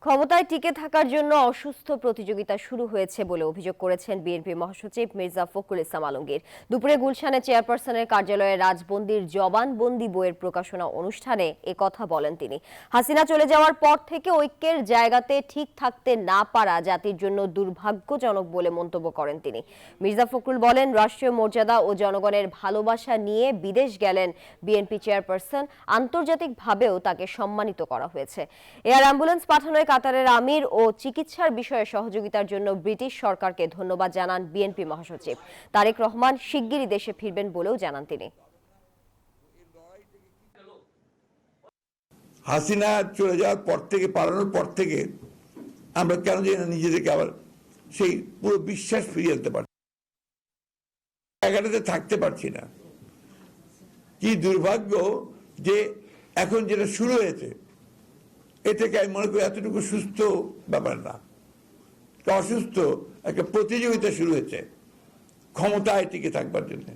ক্ষমতায় টিকে থাকার জন্য অসুস্থ প্রতিযোগিতা শুরু হয়েছে বলে অভিযোগ করেছেন বিএনপি মহাসচিব মির্জা ফখরুল ইসলাম আলমগীর। দুপুরে গুলশানে চেয়ারপারসনের কার্যালয়ে রাজবন্দির জবানবন্দি বইয়ের প্রকাশনা অনুষ্ঠানে কথা বলেন তিনি। হাসিনা চলে যাওয়ার পর থেকে ঐক্যের জায়গাতে ঠিক থাকতে না পারা জাতির জন্য দুর্ভাগ্যজনক বলে মন্তব্য করেন তিনি। মির্জা ফখরুল বলেন, রাষ্ট্রীয় মর্যাদা ও জনগণের ভালোবাসা নিয়ে বিদেশ গেলেন বিএনপি চেয়ারপারসন, আন্তর্জাতিকভাবেও তাকে সম্মানিত করা হয়েছে। এয়ার অ্যাম্বুলেন্স পাঠানোয় কাতারের আমির ও চিকিৎসার বিষয়ে সহযোগিতার জন্য ব্রিটিশ সরকারকে ধন্যবাদ জানান বিএনপি মহাসচিব। তারেক রহমান শিগগিরই দেশে ফিরবেন বলেও জানান তিনি। হাসিনা চলে যাওয়ার পর থেকে, পালানোর পর থেকে আমরা কেন জানি না নিজেদেরকে আবার সেই পুরো বিশ্বাস ফিরিয়ে আনতে পারছি, জায়গাটাতে থাকতে পারছি না। কি দুর্ভাগ্য যে এখন যেটা শুরু হয়েছে এটাকে আমি মনে করি এতটুকু সুস্থ ব্যাপার না, অসুস্থ একটা প্রতিযোগিতা শুরু হয়েছে ক্ষমতায় টিকে থাকবার জন্য।